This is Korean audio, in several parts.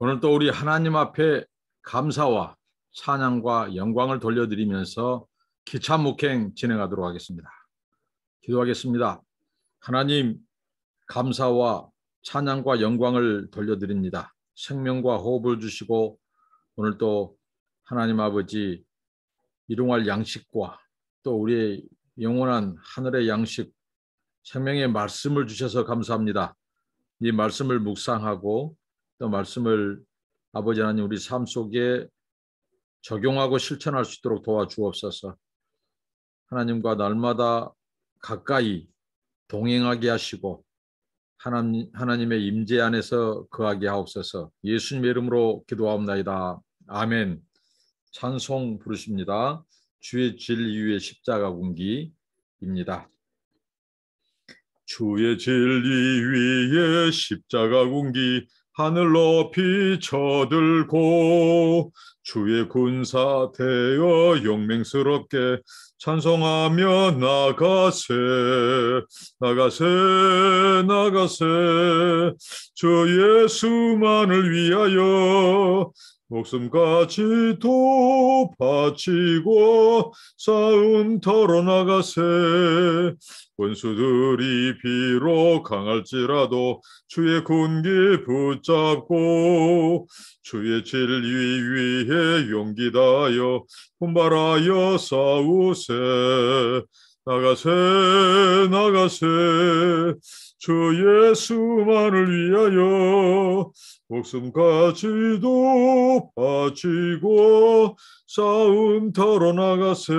오늘 또 우리 하나님 앞에 감사와 찬양과 영광을 돌려드리면서 기차 목행 진행하도록 하겠습니다. 기도하겠습니다. 하나님, 감사와 찬양과 영광을 돌려드립니다. 생명과 호흡을 주시고 오늘 또 하나님 아버지 일용할 양식과 또 우리의 영원한 하늘의 양식, 생명의 말씀을 주셔서 감사합니다. 이 말씀을 묵상하고 또 말씀을 아버지 하나님 우리 삶 속에 적용하고 실천할 수 있도록 도와주옵소서. 하나님과 날마다 가까이 동행하게 하시고 하나님의 임재 안에서 거하게 하옵소서. 예수님의 이름으로 기도하옵나이다. 아멘. 찬송 부르십니다. 주의 진리 위의 십자가 군기입니다. 주의 진리 위에 십자가 군기 하늘 높이 쳐들고 주의 군사 되어 용맹스럽게 찬송하며 나가세 나가세 나가세 주 예수만을 위하여 목숨까지도 바치고 싸움터로 나가세 원수들이 비록 강할지라도 주의 군기 붙잡고 주의 진리 위에 용기 다하여 분발하여 싸우세 나가세 나가세 주 예수만을 위하여 목숨까지도 바치고 싸움터로 나가세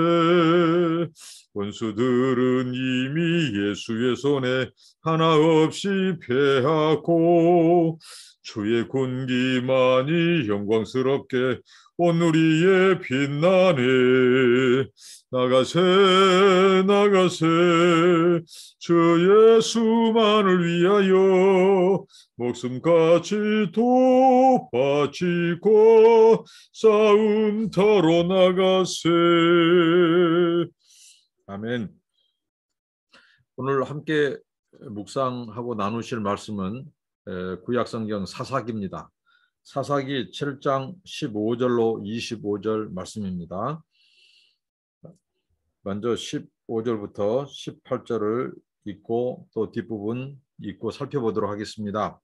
원수들은 이미 예수의 손에 하나 없이 패하고 주의 군기만이 영광스럽게 온 우리의 빛나네 나가세 나가세 주 예수만을 위하여 목숨까지도 바치고 싸움터로 나가세. 아멘. 오늘 함께 묵상하고 나누실 말씀은 구약성경 사사기입니다. 사사기 7장 15절로 25절 말씀입니다. 먼저 15절부터 18절을 읽고 또 뒷부분 읽고 살펴보도록 하겠습니다.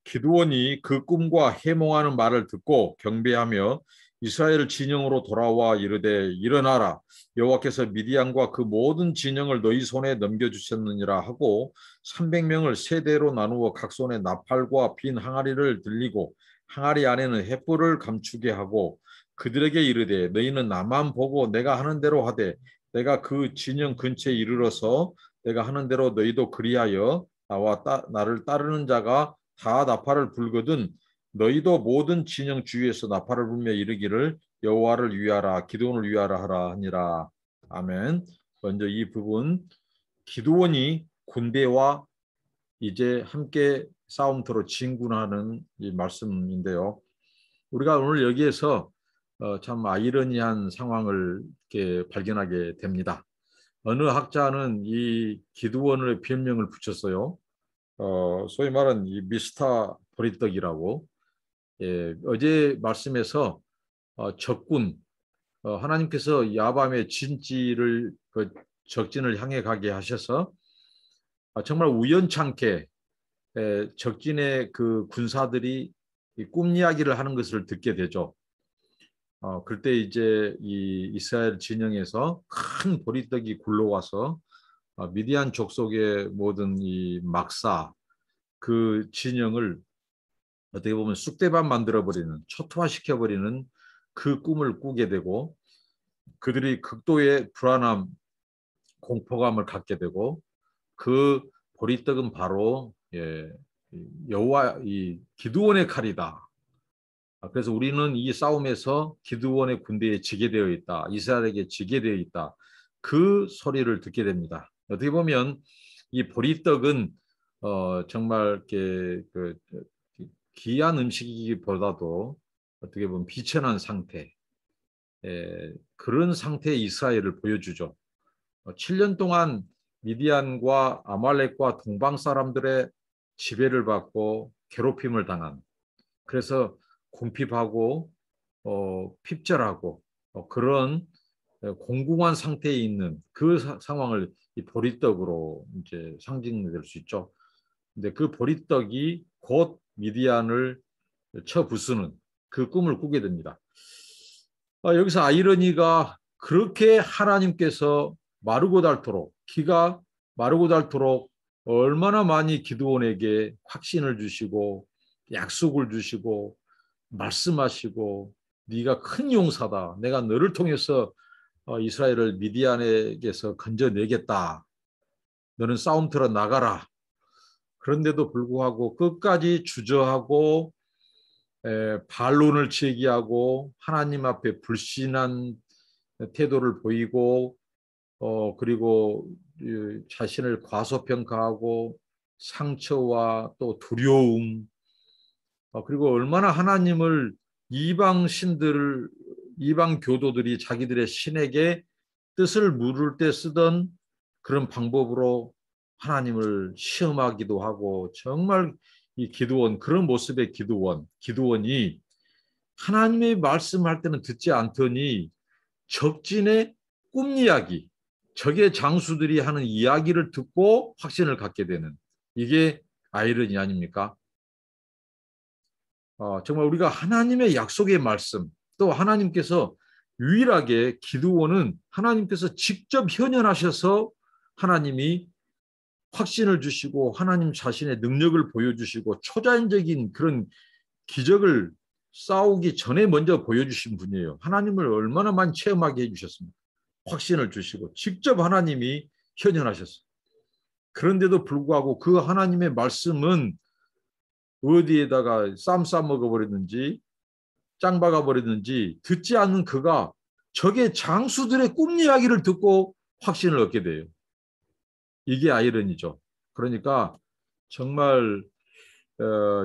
기드온이 그 꿈과 해몽하는 말을 듣고 경배하며 이스라엘 진영으로 돌아와 이르되 일어나라 여호와께서 미디안과 그 모든 진영을 너희 손에 넘겨주셨느니라 하고 300명을 세 대로 나누어 각 손에 나팔과 빈 항아리를 들리고 항아리 안에는 횃불을 감추게 하고 그들에게 이르되 너희는 나만 보고 내가 하는 대로 하되 내가 그 진영 근처에 이르러서 내가 하는 대로 너희도 그리하여 나와 나를 따르는 자가 다 나팔을 불거든 너희도 모든 진영 주위에서 나팔을 불며 이르기를 여호와를 위하라 기드온을 위하라 하라 하니라. 아멘. 먼저 이 부분 기드온이 군대와 이제 함께 싸움터로 진군하는 이 말씀인데요. 우리가 오늘 여기에서 참 아이러니한 상황을 이렇게 발견하게 됩니다. 어느 학자는 이 기드온의 별명을 붙였어요. 소위 말하는 이 미스터 보리떡이라고. 어제 말씀에서 적군, 하나님께서 야밤에 진지를 적진을 향해 가게 하셔서 정말 우연찮게 적진의 그 군사들이 꿈 이야기를 하는 것을 듣게 되죠. 그때 이제 이 이스라엘 진영에서 큰 보리떡이 굴러와서 미디안 족속의 모든 이 막사 그 진영을 어떻게 보면 쑥대밭 만들어버리는 초토화시켜버리는 그 꿈을 꾸게 되고 그들이 극도의 불안함 공포감을 갖게 되고 그 보리떡은 바로 여호와 이 기드온의 칼이다. 그래서 우리는 이 싸움에서 기드온의 군대에 지게 되어 있다. 이스라엘에게 지게 되어 있다. 그 소리를 듣게 됩니다. 어떻게 보면 이 보리떡은 정말 이렇게 귀한 음식이기보다도 어떻게 보면 비천한 상태, 그런 상태의 이스라엘을 보여주죠. 7년 동안 미디안과 아말렉과 동방 사람들의 지배를 받고 괴롭힘을 당한 그래서 궁핍하고 핍절하고 그런 공공한 상태에 있는 그 상황을 이 보리떡으로 이제 상징될 수 있죠. 근데 그 보리떡이 곧 미디안을 쳐 부수는 그 꿈을 꾸게 됩니다. 여기서 아이러니가 그렇게 하나님께서 마르고 닳도록 기가 마르고 닳도록 얼마나 많이 기드온에게 확신을 주시고 약속을 주시고 말씀하시고 네가 큰 용사다. 내가 너를 통해서 이스라엘을 미디안에게서 건져내겠다. 너는 싸움터로 나가라. 그런데도 불구하고 끝까지 주저하고 반론을 제기하고 하나님 앞에 불신한 태도를 보이고 그리고 자신을 과소평가하고 상처와 또 두려움 그리고 얼마나 하나님을 이방 교도들이 자기들의 신에게 뜻을 물을 때 쓰던 그런 방법으로 하나님을 시험하기도 하고 정말 이 기드온 그런 모습의 기드온이 하나님의 말씀할 때는 듣지 않더니 적진의 꿈 이야기 적의 장수들이 하는 이야기를 듣고 확신을 갖게 되는 이게 아이러니 아닙니까? 정말 우리가 하나님의 약속의 말씀 또 하나님께서 유일하게 기드온은 하나님께서 직접 현현하셔서 하나님이 확신을 주시고 하나님 자신의 능력을 보여주시고 초자연적인 그런 기적을 싸우기 전에 먼저 보여주신 분이에요. 하나님을 얼마나 많이 체험하게 해주셨습니까? 확신을 주시고 직접 하나님이 현현하셨어요. 그런데도 불구하고 그 하나님의 말씀은 어디에다가 쌈 싸먹어버렸는지 짱 박아버렸는지 듣지 않는 그가 적의 장수들의 꿈 이야기를 듣고 확신을 얻게 돼요. 이게 아이러니죠. 그러니까 정말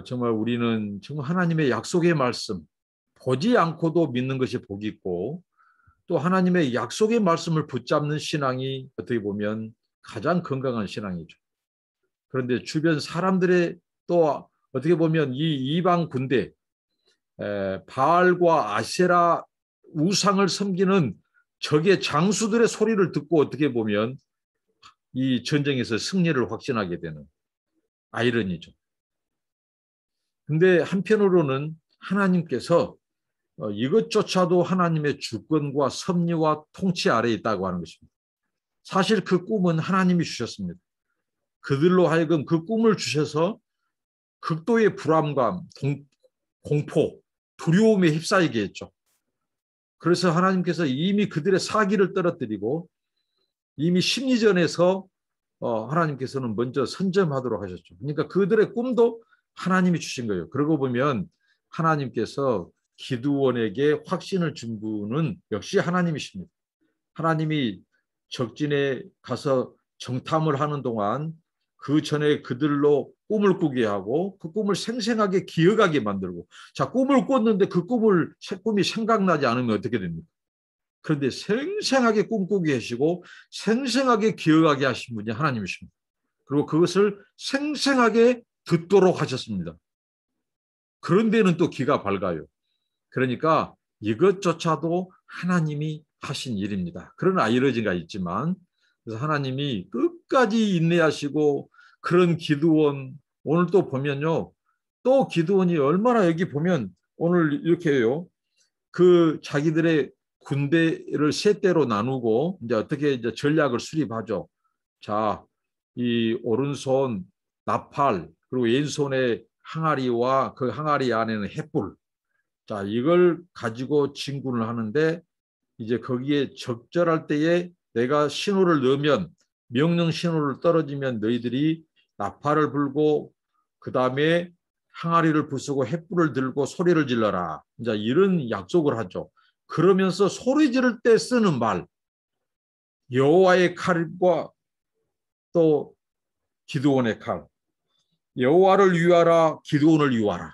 정말 우리는 정말 하나님의 약속의 말씀 보지 않고도 믿는 것이 복이 있고 또 하나님의 약속의 말씀을 붙잡는 신앙이 어떻게 보면 가장 건강한 신앙이죠. 그런데 주변 사람들의 또 어떻게 보면 이 이방 군대 바알과 아세라 우상을 섬기는 적의 장수들의 소리를 듣고 어떻게 보면 이 전쟁에서 승리를 확신하게 되는 아이러니죠. 근데 한편으로는 하나님께서 이것조차도 하나님의 주권과 섭리와 통치 아래에 있다고 하는 것입니다. 사실 그 꿈은 하나님이 주셨습니다. 그들로 하여금 그 꿈을 주셔서 극도의 불안감, 공포, 두려움에 휩싸이게 했죠. 그래서 하나님께서 이미 그들의 사기를 떨어뜨리고 이미 심리전에서 하나님께서는 먼저 선점하도록 하셨죠. 그러니까 그들의 꿈도 하나님이 주신 거예요. 그러고 보면 하나님께서 기드온에게 확신을 준 분은 역시 하나님이십니다. 하나님이 적진에 가서 정탐을 하는 동안 그 전에 그들로 꿈을 꾸게 하고 그 꿈을 생생하게 기억하게 만들고 자 꿈을 꿨는데 그 꿈이 생각나지 않으면 어떻게 됩니까? 그런데 생생하게 꿈꾸게 하시고 생생하게 기억하게 하신 분이 하나님이십니다. 그리고 그것을 생생하게 듣도록 하셨습니다. 그런 데는 또 귀가 밝아요. 그러니까 이것조차도 하나님이 하신 일입니다. 그런 아이러니가 있지만 그래서 하나님이 끝까지 인내하시고 그런 기드온 오늘 또 보면요. 또 기드온이 얼마나 여기 보면 오늘 이렇게 해요. 그 자기들의 군대를 세 대로 나누고 이제 어떻게 이제 전략을 수립하죠. 자, 이 오른손 나팔 그리고 왼손에 항아리와 그 항아리 안에는 횃불. 자, 이걸 가지고 진군을 하는데 이제 거기에 적절할 때에 내가 신호를 넣으면 명령 신호를 떨어지면 너희들이 나팔을 불고 그 다음에 항아리를 부수고 횃불을 들고 소리를 질러라. 이제 이런 약속을 하죠. 그러면서 소리 지를 때 쓰는 말 여호와의 칼과 또 기드온의 칼 여호와를 위하라 기드온을 위하라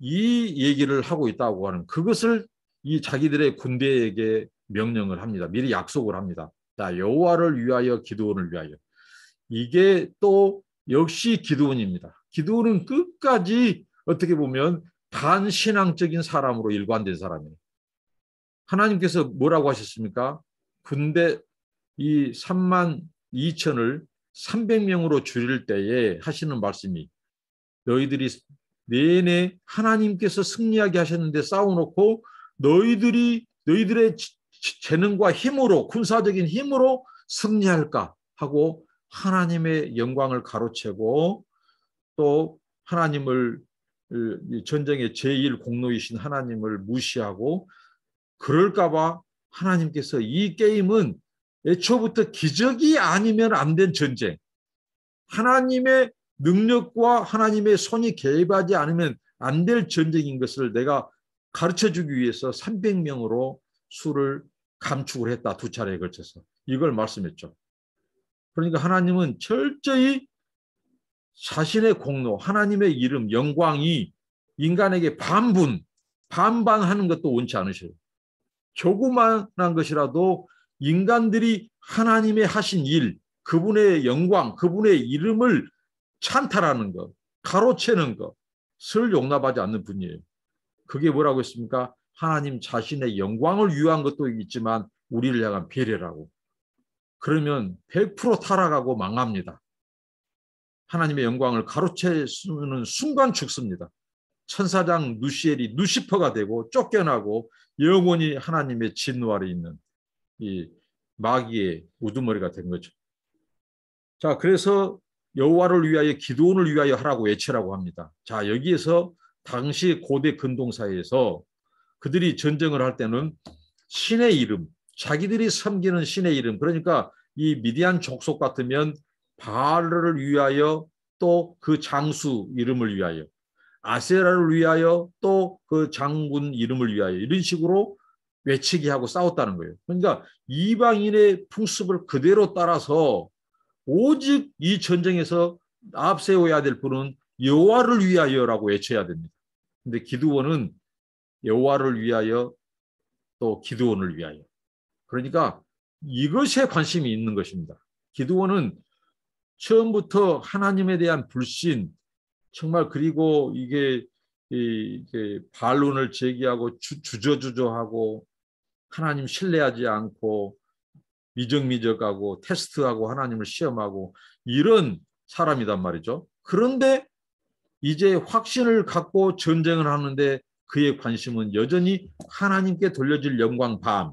이 얘기를 하고 있다고 하는 그것을 이 자기들의 군대에게 명령을 합니다. 미리 약속을 합니다. 자, 여호와를 위하여 기드온을 위하여 이게 또 역시 기드온입니다. 기드온은 끝까지 어떻게 보면 반신앙적인 사람으로 일관된 사람이에요. 하나님께서 뭐라고 하셨습니까? 군대 이 3만 2천을 300명으로 줄일 때에 하시는 말씀이 너희들이 내내 하나님께서 승리하게 하셨는데 싸워놓고 너희들의 재능과 힘으로 군사적인 힘으로 승리할까 하고 하나님의 영광을 가로채고 또 하나님을 전쟁의 제1 공로이신 하나님을 무시하고 그럴까봐 하나님께서 이 게임은 애초부터 기적이 아니면 안 된 전쟁, 하나님의 능력과 하나님의 손이 개입하지 않으면 안 될 전쟁인 것을 내가 가르쳐주기 위해서 300명으로 수를 감축을 했다. 2차례에 걸쳐서. 이걸 말씀했죠. 그러니까 하나님은 철저히 자신의 공로, 하나님의 이름, 영광이 인간에게 반반하는 것도 원치 않으셔요. 조그마한 것이라도 인간들이 하나님의 하신 일, 그분의 영광, 그분의 이름을 찬탈하는 것, 가로채는 것을 용납하지 않는 분이에요. 그게 뭐라고 했습니까? 하나님 자신의 영광을 위한 것도 있지만 우리를 향한 배려라고. 그러면 100% 타락하고 망합니다. 하나님의 영광을 가로채는 순간 죽습니다. 천사장 누시엘이 누시퍼가 되고 쫓겨나고 영원히 하나님의 진노 아래 있는 이 마귀의 우두머리가 된 거죠. 자, 그래서 여호와를 위하여 기드온을 위하여 하라고 외치라고 합니다. 자, 여기에서 당시 고대 근동사회에서 그들이 전쟁을 할 때는 신의 이름, 자기들이 섬기는 신의 이름, 그러니까 이 미디안 족속 같으면 바알을 위하여 또 그 장수 이름을 위하여, 아세라를 위하여 또 그 장군 이름을 위하여 이런 식으로 외치게 하고 싸웠다는 거예요. 그러니까 이방인의 풍습을 그대로 따라서 오직 이 전쟁에서 앞세워야 될 분은 여호와를 위하여라고 외쳐야 됩니다. 근데 기드온은 여호와를 위하여 또 기드온을 위하여. 그러니까 이것에 관심이 있는 것입니다. 기드온은 처음부터 하나님에 대한 불신, 정말 그리고 이게 반론을 제기하고 주저주저하고 하나님 신뢰하지 않고 미적미적하고 테스트하고 하나님을 시험하고 이런 사람이단 말이죠. 그런데 이제 확신을 갖고 전쟁을 하는데 그의 관심은 여전히 하나님께 돌려질 영광 밤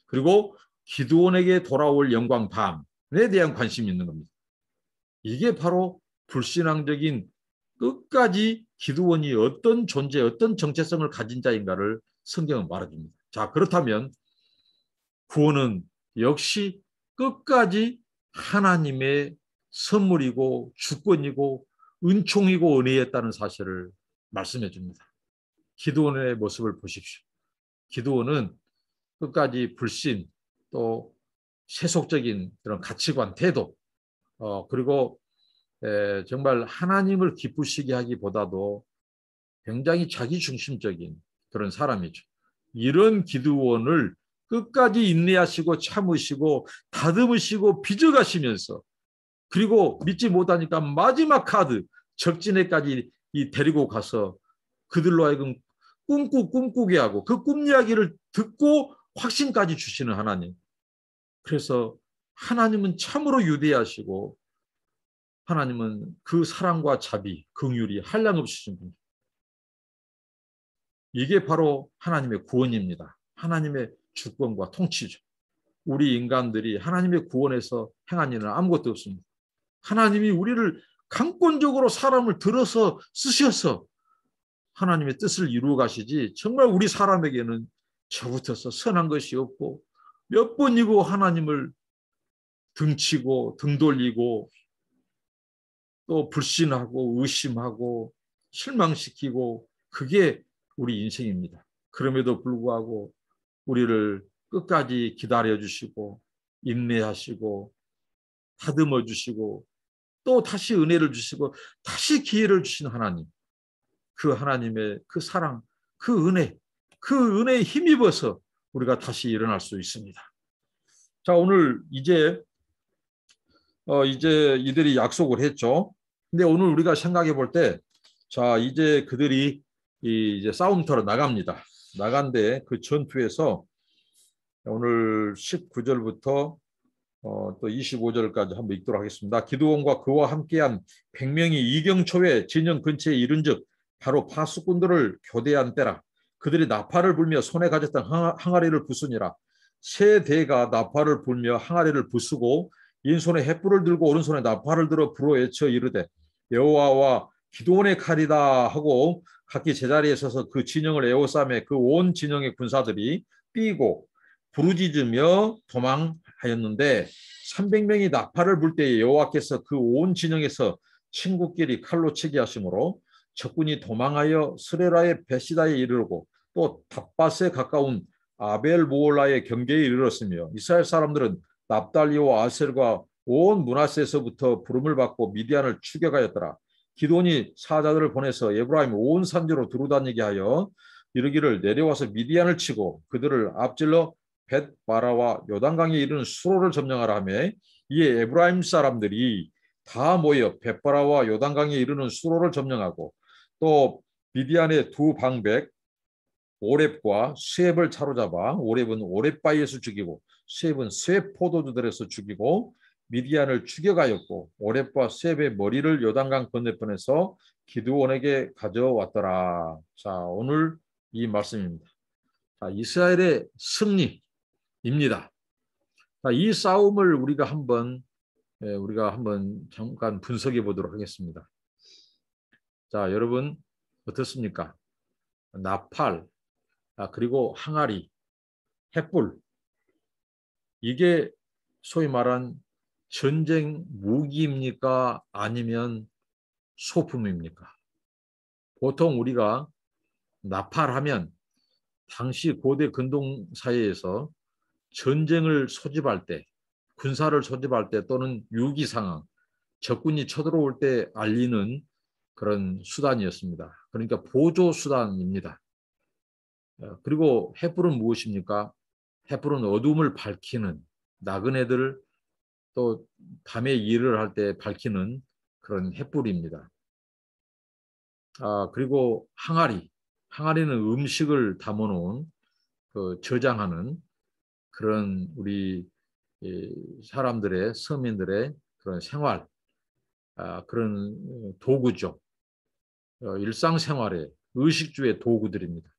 그리고 기드온에게 돌아올 영광 밤에 대한 관심이 있는 겁니다. 이게 바로 불신앙적인 끝까지 기드온이 어떤 존재, 어떤 정체성을 가진 자인가를 성경은 말해줍니다. 자, 그렇다면 구원은 역시 끝까지 하나님의 선물이고 주권이고 은총이고 은혜였다는 사실을 말씀해 줍니다. 기드온의 모습을 보십시오. 기드온은 끝까지 불신 또 세속적인 그런 가치관 태도 그리고 정말 하나님을 기쁘시게 하기보다도 굉장히 자기중심적인 그런 사람이죠. 이런 기드온을 끝까지 인내하시고 참으시고 다듬으시고 빚어가시면서 그리고 믿지 못하니까 마지막 카드 적진에까지 데리고 가서 그들로 하여금 꿈꾸게 하고 그 꿈 이야기를 듣고 확신까지 주시는 하나님. 그래서 하나님은 참으로 유대하시고 하나님은 그 사랑과 자비, 긍휼이 한량없이 주신 분. 이게 바로 하나님의 구원입니다. 하나님의 주권과 통치죠. 우리 인간들이 하나님의 구원에서 행한 일은 아무것도 없습니다. 하나님이 우리를 강권적으로 사람을 들어서 쓰셔서 하나님의 뜻을 이루어 가시지 정말 우리 사람에게는 저부터서 선한 것이 없고 몇 번이고 하나님을 등치고 등 돌리고 또 불신하고 의심하고 실망시키고 그게 우리 인생입니다. 그럼에도 불구하고 우리를 끝까지 기다려주시고 인내하시고 다듬어 주시고 또 다시 은혜를 주시고 다시 기회를 주신 하나님, 그 하나님의 그 사랑, 그 은혜에 힘입어서 우리가 다시 일어날 수 있습니다. 자, 오늘 이제 이들이 약속을 했죠. 근데 오늘 우리가 생각해 볼 때 자, 이제 그들이 이제 싸움터로 나갑니다. 나간데 그 전투에서 오늘 19절부터 또 25절까지 한번 읽도록 하겠습니다. 기드온과 그와 함께한 100명이 이경초에 진영 근처에 이른즉 바로 파수꾼들을 교대한 때라. 그들이 나팔을 불며 손에 가졌던 항아리를 부수니라. 세 대가 나팔을 불며 항아리를 부수고 왼손에 횃불을 들고 오른손에 나팔을 들어 불어 외쳐 이르되 여호와와 기드온의 칼이다 하고 각기 제자리에 서서 그 진영을 에워싸매 그 온 진영의 군사들이 뛰고 부르짖으며 도망하였는데 300명이 나팔을 불 때에 여호와께서 그 온 진영에서 친구끼리 칼로 치게 하심으로 적군이 도망하여 스레라의 베시다에 이르르고 또 닷밭에 가까운 아벨 모올라의 경계에 이르렀으며 이스라엘 사람들은 납달리와 아셀과 온 므낫세에서부터 부름을 받고 미디안을 추격하였더라. 기드온이 사자들을 보내서 에브라임 온 산지로 두루다니게 하여 이르기를 내려와서 미디안을 치고 그들을 앞질러 벳바라와 요단강에 이르는 수로를 점령하라 하며 이에 에브라임 사람들이 다 모여 벳바라와 요단강에 이르는 수로를 점령하고 또 미디안의 두 방백 오렙과 스웹을 차로잡아 오렙은 오렙바위에서 죽이고 스웹은 스웹 포도주들에서 죽이고 미디안을 추격하였고 오렙과 스웹의 머리를 요단강 건너편에서 기드온에게 가져왔더라. 자, 오늘 이 말씀입니다. 자, 이스라엘의 승리입니다. 자, 이 싸움을 우리가 한번 잠깐 분석해 보도록 하겠습니다. 자, 여러분 어떻습니까? 나팔, 그리고 항아리, 횃불, 이게 소위 말한 전쟁 무기입니까? 아니면 소품입니까? 보통 우리가 나팔하면 당시 고대 근동 사회에서 전쟁을 소집할 때, 군사를 소집할 때 또는 위기 상황, 적군이 쳐들어올 때 알리는 그런 수단이었습니다. 그러니까 보조 수단입니다. 그리고 횃불은 무엇입니까? 횃불은 어둠을 밝히는, 나그네들 또 밤에 일을 할 때 밝히는 그런 횃불입니다. 그리고 항아리는 음식을 담아놓은 그 저장하는 그런 우리 사람들의 서민들의 그런 생활, 그런 도구죠. 일상생활의 의식주의 도구들입니다.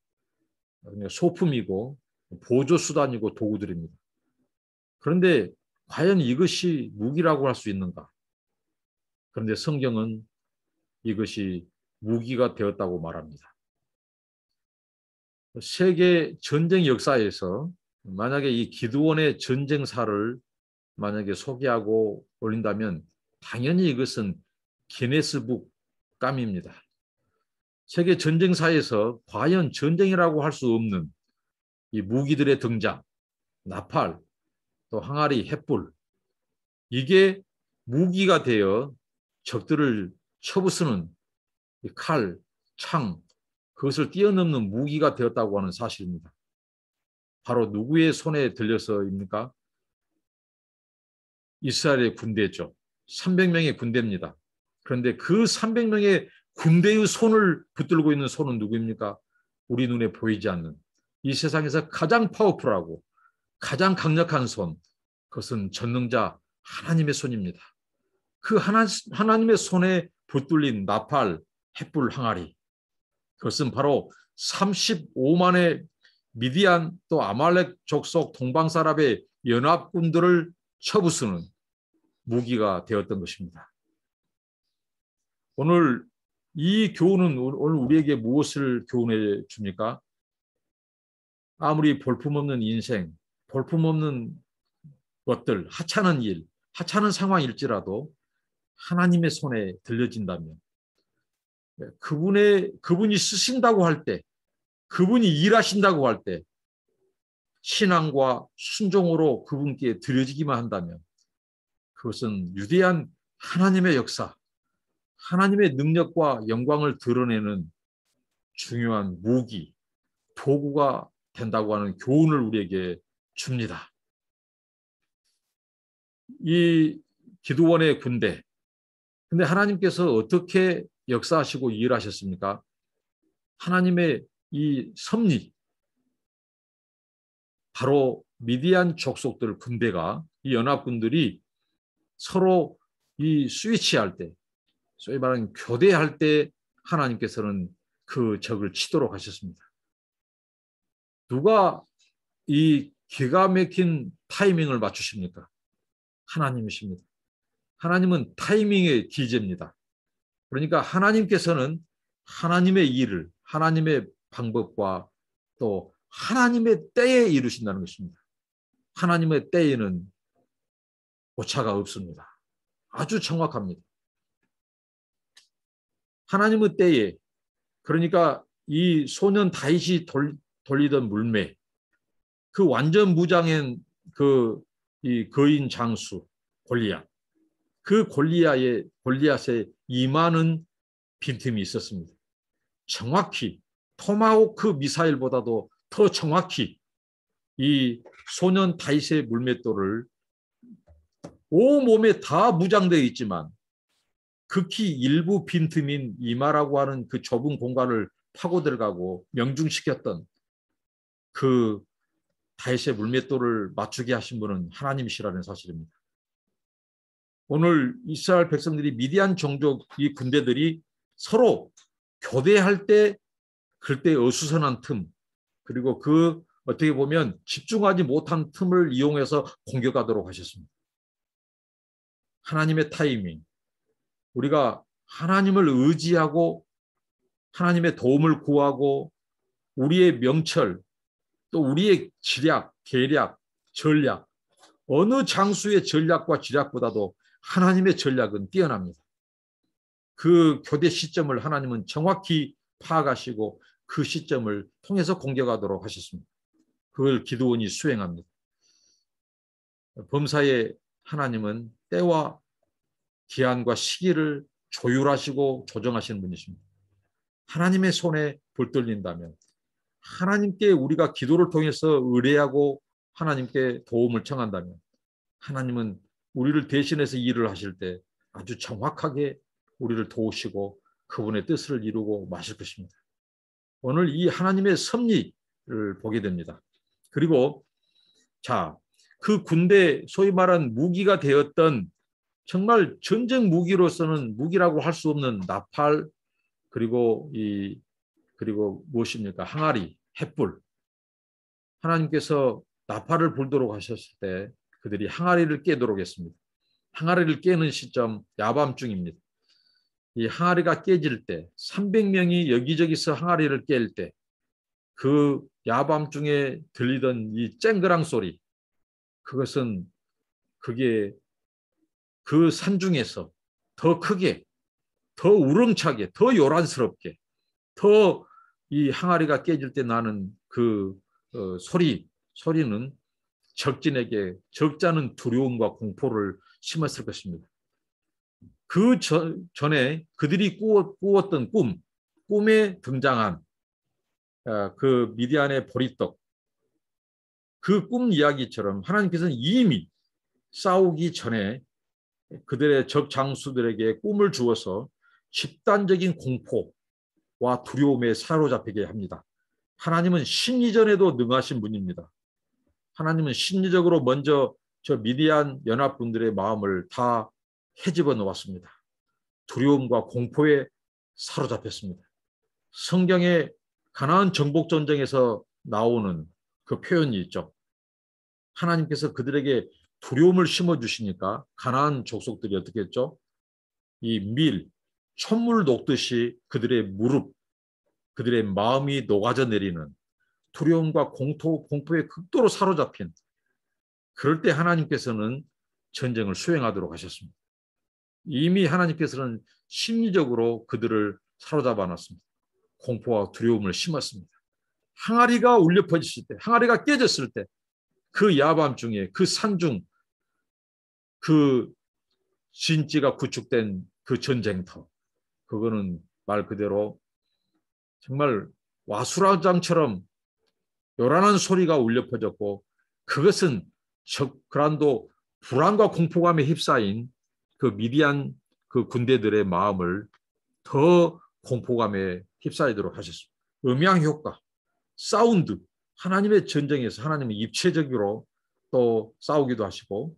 그러니까 소품이고 보조 수단이고 도구들입니다. 그런데 과연 이것이 무기라고 할 수 있는가? 그런데 성경은 이것이 무기가 되었다고 말합니다. 세계 전쟁 역사에서 만약에 이 기드온의 전쟁사를 만약에 소개하고 올린다면 당연히 이것은 기네스북 감입니다. 세계 전쟁사에서 과연 전쟁이라고 할 수 없는 이 무기들의 등장, 나팔, 또 항아리, 횃불, 이게 무기가 되어 적들을 쳐부수는 칼, 창, 그것을 뛰어넘는 무기가 되었다고 하는 사실입니다. 바로 누구의 손에 들려서입니까? 이스라엘의 군대죠. 300명의 군대입니다. 그런데 그 300명의 군대의 손을 붙들고 있는 손은 누구입니까? 우리 눈에 보이지 않는 이 세상에서 가장 파워풀하고 가장 강력한 손, 그것은 전능자 하나님의 손입니다. 그 하나님의 손에 붙들린 나팔, 횃불, 항아리, 그것은 바로 35만의 미디안 또 아말렉 족속 동방사람의 연합군들을 쳐부수는 무기가 되었던 것입니다. 오늘 이 교훈은 오늘 우리에게 무엇을 교훈해 줍니까? 아무리 볼품없는 인생, 볼품없는 것들, 하찮은 일, 하찮은 상황일지라도 하나님의 손에 들려진다면 그분이 쓰신다고 할 때, 그분이 일하신다고 할 때 신앙과 순종으로 그분께 드려지기만 한다면 그것은 위대한 하나님의 역사, 하나님의 능력과 영광을 드러내는 중요한 무기, 도구가 된다고 하는 교훈을 우리에게 줍니다. 이 기드온의 군대, 근데 하나님께서 어떻게 역사하시고 일하셨습니까? 하나님의 이 섭리, 바로 미디안 족속들 군대가, 이 연합군들이 서로 이 스위치할 때, 소위 말하는 교대할 때 하나님께서는 그 적을 치도록 하셨습니다. 누가 이 기가 막힌 타이밍을 맞추십니까? 하나님이십니다. 하나님은 타이밍의 기재입니다. 그러니까 하나님께서는 하나님의 일을, 하나님의 방법과 또 하나님의 때에 이루신다는 것입니다. 하나님의 때에는 오차가 없습니다. 아주 정확합니다. 하나님의 때에, 그러니까 이 소년 다윗이 돌리던 물매, 그 완전 무장인 이 거인 장수 골리앗, 그 골리앗의 임하는 빈틈이 있었습니다. 정확히 토마호크 미사일보다도 더 정확히 이 소년 다윗의 물맷돌을 온몸에 다 무장되어 있지만 극히 일부 빈틈인 이마라고 하는 그 좁은 공간을 파고 들어가고 명중시켰던 그 다윗의 물맷돌을 맞추게 하신 분은 하나님이시라는 사실입니다. 오늘 이스라엘 백성들이 미디안 종족 이 군대들이 서로 교대할 때 그때 어수선한 틈, 그리고 그 어떻게 보면 집중하지 못한 틈을 이용해서 공격하도록 하셨습니다. 하나님의 타이밍, 우리가 하나님을 의지하고 하나님의 도움을 구하고 우리의 명철, 또 우리의 지략, 계략, 전략, 어느 장수의 전략과 지략보다도 하나님의 전략은 뛰어납니다. 그 교대 시점을 하나님은 정확히 파악하시고 그 시점을 통해서 공격하도록 하셨습니다. 그걸 기드온이 수행합니다. 범사의 하나님은 때와 기한과 시기를 조율하시고 조정하시는 분이십니다. 하나님의 손에 불 떨린다면, 하나님께 우리가 기도를 통해서 의뢰하고 하나님께 도움을 청한다면, 하나님은 우리를 대신해서 일을 하실 때 아주 정확하게 우리를 도우시고 그분의 뜻을 이루고 마실 것입니다. 오늘 이 하나님의 섭리를 보게 됩니다. 그리고 그 군대, 소위 말한 무기가 되었던 정말 전쟁 무기로서는 무기라고 할 수 없는 나팔, 그리고 무엇입니까? 항아리, 횃불. 하나님께서 나팔을 불도록 하셨을 때 그들이 항아리를 깨도록 했습니다. 항아리를 깨는 시점 야밤중입니다. 이 항아리가 깨질 때 300명이 여기저기서 항아리를 깰 때 그 야밤중에 들리던 이 쨍그랑 소리, 그것은 그게 그 산중에서 더 크게, 더 우렁차게, 더 요란스럽게, 더 이 항아리가 깨질 때 나는 그 소리는 적진에게 적잖은 두려움과 공포를 심었을 것입니다. 그 전에 그들이 꾸었던 꿈에 등장한 그 미디안의 보리떡, 그 꿈 이야기처럼 하나님께서는 이미 싸우기 전에 그들의 적 장수들에게 꿈을 주어서 집단적인 공포와 두려움에 사로잡히게 합니다. 하나님은 심리전에도 능하신 분입니다. 하나님은 심리적으로 먼저 저 미디안 연합군들의 마음을 다 헤집어 놓았습니다. 두려움과 공포에 사로잡혔습니다. 성경의 가나안 정복 전쟁에서 나오는 그 표현이 있죠. 하나님께서 그들에게 두려움을 심어주시니까 가나안 족속들이 어떻게 했죠? 이 촛물 녹듯이 그들의 무릎, 그들의 마음이 녹아져 내리는 두려움과 공포에 극도로 사로잡힌, 그럴 때 하나님께서는 전쟁을 수행하도록 하셨습니다. 이미 하나님께서는 심리적으로 그들을 사로잡아 놨습니다. 공포와 두려움을 심었습니다. 항아리가 울려 퍼졌을 때, 항아리가 깨졌을 때, 그 야밤중에 그 산중, 그 진지가 구축된 그 전쟁터, 그거는 말 그대로 정말 와수라장처럼 요란한 소리가 울려 퍼졌고, 그것은 그란도 불안과 공포감에 휩싸인 그 미디안 그 군대들의 마음을 더 공포감에 휩싸이도록 하셨습니다. 음향 효과, 사운드, 하나님의 전쟁에서 하나님은 입체적으로 또 싸우기도 하시고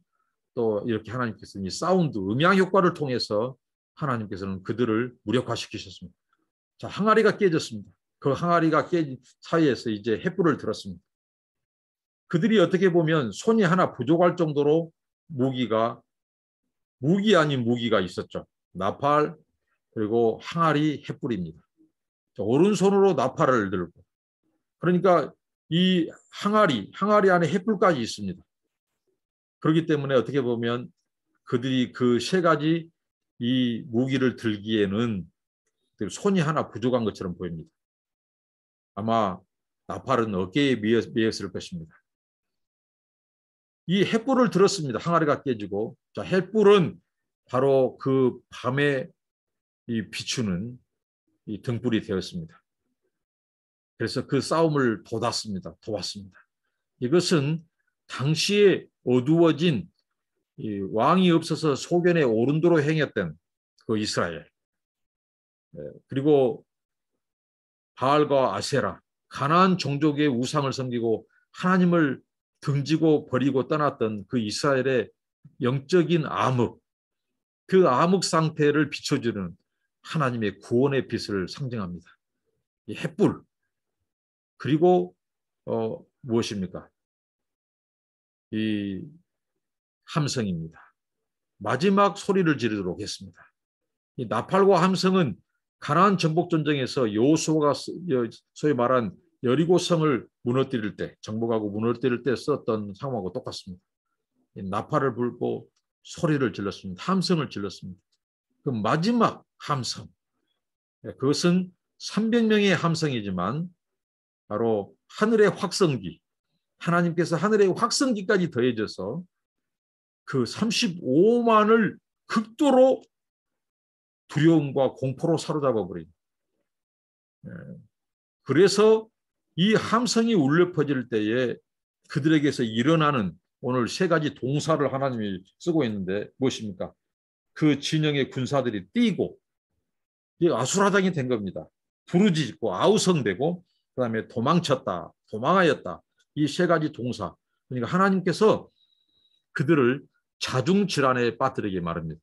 또 이렇게 하나님께서는 이 사운드, 음향 효과를 통해서 하나님께서는 그들을 무력화시키셨습니다. 자, 항아리가 깨졌습니다. 그 항아리가 깨진 사이에서 이제 횃불을 들었습니다. 그들이 어떻게 보면 손이 하나 부족할 정도로 무기 아닌 무기가 있었죠. 나팔 그리고 항아리 횃불입니다. 오른손으로 나팔을 들고 그러니까 이 항아리 안에 횃불까지 있습니다. 그렇기 때문에 어떻게 보면 그들이 그 세 가지 이 무기를 들기에는 손이 하나 부족한 것처럼 보입니다. 아마 나팔은 어깨에 매였을 것입니다. 이 횃불을 들었습니다. 항아리가 깨지고, 자, 횃불은 바로 그 밤에 이 비추는 이 등불이 되었습니다. 그래서 그 싸움을 도왔습니다. 이것은 당시에 어두워진 이 왕이 없어서 소견에 오른도로 행했던 그 이스라엘, 그리고 바알과 아세라, 가나안 종족의 우상을 섬기고 하나님을 등지고 버리고 떠났던 그 이스라엘의 영적인 암흑, 그 암흑 상태를 비춰주는 하나님의 구원의 빛을 상징합니다. 이 횃불, 그리고 무엇입니까? 이 함성입니다. 마지막 소리를 지르도록 했습니다. 이 나팔과 함성은 가나안 정복 전쟁에서 여호수아가 소위 말한 여리고성을 무너뜨릴 때, 정복하고 무너뜨릴 때 썼던 상황하고 똑같습니다. 나팔을 불고 소리를 질렀습니다. 함성을 질렀습니다. 그 마지막 함성, 그것은 300명의 함성이지만 바로 하늘의 확성기, 하나님께서 하늘의 확성기까지 더해져서 그 35만을 극도로 두려움과 공포로 사로잡아 버린. 그래서 이 함성이 울려 퍼질 때에 그들에게서 일어나는 오늘 세 가지 동사를 하나님이 쓰고 있는데 무엇입니까? 그 진영의 군사들이 뛰고 아수라장이 된 겁니다. 부르짖고 아우성되고 그다음에 도망쳤다, 도망하였다. 이 세 가지 동사. 그러니까 하나님께서 그들을 자중질환에 빠뜨리게 말합니다.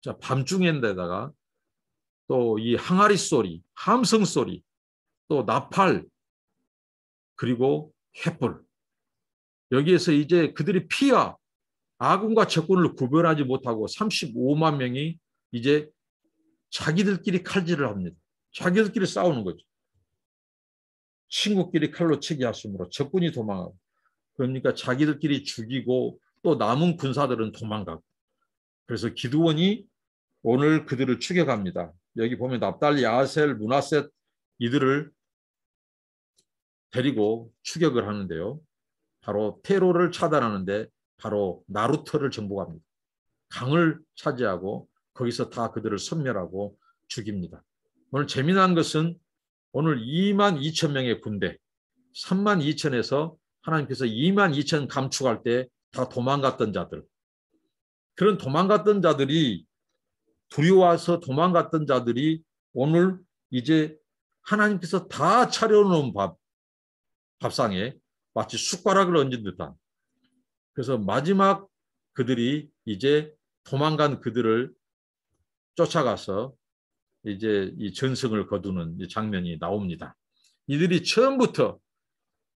자, 밤중에다가 또 이 항아리 소리, 함성 소리, 또 나팔, 그리고 횃불. 여기에서 이제 그들이 피와 아군과 적군을 구별하지 못하고 35만 명이 이제 자기들끼리 칼질을 합니다. 자기들끼리 싸우는 거죠. 친구끼리 칼로 치기 하심으로 적군이 도망하고, 그러니까 자기들끼리 죽이고 또 남은 군사들은 도망가고. 그래서 기드온이 오늘 그들을 추격합니다. 여기 보면 납달리, 아셀, 므낫셋 이들을 데리고 추격을 하는데요. 바로 테로를 차단하는데 바로 나루터를 정복합니다. 강을 차지하고 거기서 다 그들을 섬멸하고 죽입니다. 오늘 재미난 것은 오늘 2만 2천 명의 군대, 3만 2천에서 하나님께서 2만 2천 감축할 때 다 도망갔던 자들, 그런 도망갔던 자들이 두려워서 도망갔던 자들이 오늘 이제 하나님께서 다 차려놓은 밥상에 마치 숟가락을 얹은 듯한, 그래서 마지막 그들이 이제 도망간 그들을 쫓아가서 이제 이 전승을 거두는 장면이 나옵니다. 이들이 처음부터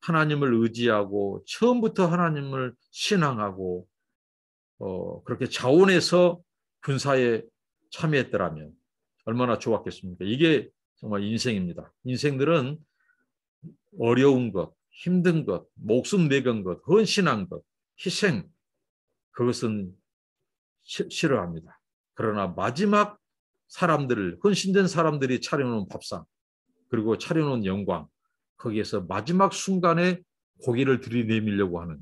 하나님을 의지하고 처음부터 하나님을 신앙하고 그렇게 자원해서 군사에 참여했더라면 얼마나 좋았겠습니까? 이게 정말 인생입니다. 인생들은 어려운 것, 힘든 것, 목숨 내건 것, 헌신한 것, 희생, 그것은 싫어합니다. 그러나 마지막 사람들을, 헌신된 사람들이 차려놓은 밥상, 그리고 차려놓은 영광, 거기에서 마지막 순간에 고개를 들이내밀려고 하는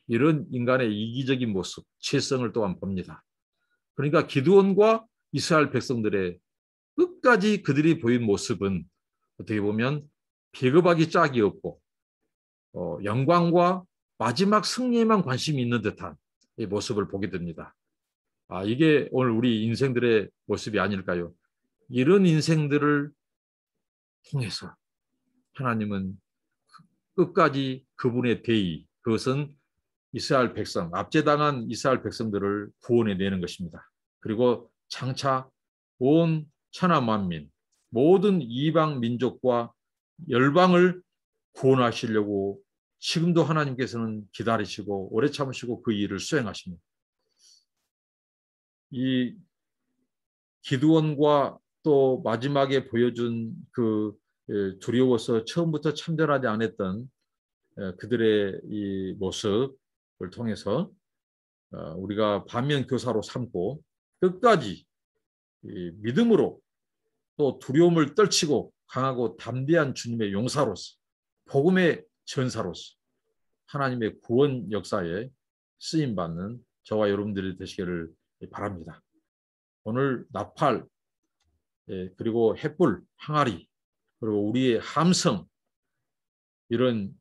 이런 인간의 이기적인 모습, 죄성을 또한 봅니다. 그러니까 기드온과 이스라엘 백성들의 끝까지 그들이 보인 모습은 어떻게 보면 비겁하기 짝이 없고 영광과 마지막 승리에만 관심이 있는 듯한 이 모습을 보게 됩니다. 이게 오늘 우리 인생들의 모습이 아닐까요? 이런 인생들을 통해서 하나님은 끝까지 그분의 대의, 그것은 이스라엘 백성, 압제당한 이스라엘 백성들을 구원해내는 것입니다. 그리고 장차 온 천하 만민, 모든 이방 민족과 열방을 구원하시려고 지금도 하나님께서는 기다리시고 오래 참으시고 그 일을 수행하십니다. 이 기드온과 또 마지막에 보여준 그 두려워서 처음부터 참전하지 않았던 그들의 이 모습을 통해서 우리가 반면교사로 삼고 끝까지 믿음으로 또 두려움을 떨치고 강하고 담대한 주님의 용사로서 복음의 전사로서 하나님의 구원 역사에 쓰임받는 저와 여러분들이 되시기를 바랍니다. 오늘 나팔 그리고 횃불, 항아리 그리고 우리의 함성 이런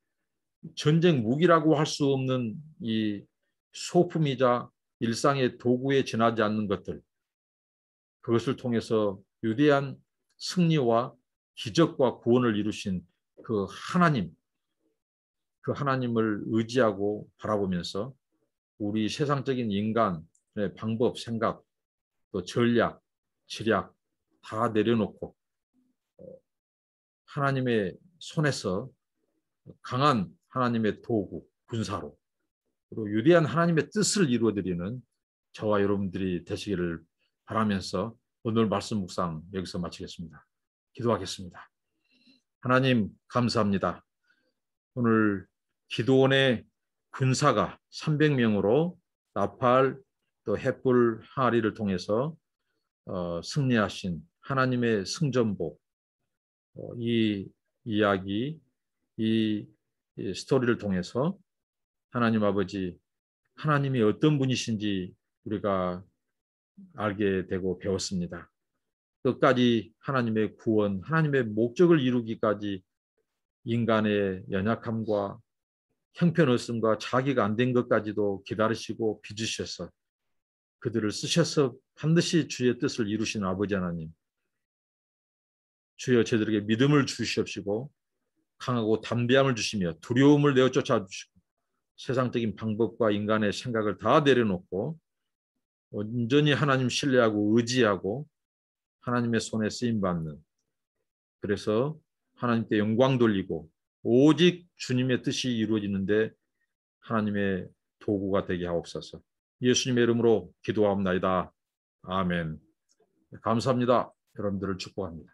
전쟁 무기라고 할 수 없는 이 소품이자 일상의 도구에 지나지 않는 것들 그것을 통해서 위대한 승리와 기적과 구원을 이루신 그 하나님 그 하나님을 의지하고 바라보면서 우리 세상적인 인간의 방법, 생각, 또 전략, 지략 다 내려놓고 하나님의 손에서 강한 하나님의 도구, 군사로 그리고 위대한 하나님의 뜻을 이루어드리는 저와 여러분들이 되시기를 바라면서 오늘 말씀 묵상 여기서 마치겠습니다. 기도하겠습니다. 하나님 감사합니다. 오늘 기드온의 군사가 300명으로 나팔 또 횃불 항아리를 통해서 승리하신 하나님의 승전보 이 이야기 이 스토리를 통해서 하나님 아버지 하나님이 어떤 분이신지 우리가 알게 되고 배웠습니다. 끝까지 하나님의 구원 하나님의 목적을 이루기까지 인간의 연약함과 형편없음과 자기가 안 된 것까지도 기다리시고 빚으셔서 그들을 쓰셔서 반드시 주의 뜻을 이루시는 아버지 하나님 주여 저들에게 믿음을 주시옵시고 강하고 담대함을 주시며 두려움을 내어 쫓아주시고 세상적인 방법과 인간의 생각을 다 내려놓고 온전히 하나님 신뢰하고 의지하고 하나님의 손에 쓰임받는 그래서 하나님께 영광 돌리고 오직 주님의 뜻이 이루어지는데 하나님의 도구가 되게 하옵소서. 예수님의 이름으로 기도하옵나이다. 아멘. 감사합니다. 여러분들을 축복합니다.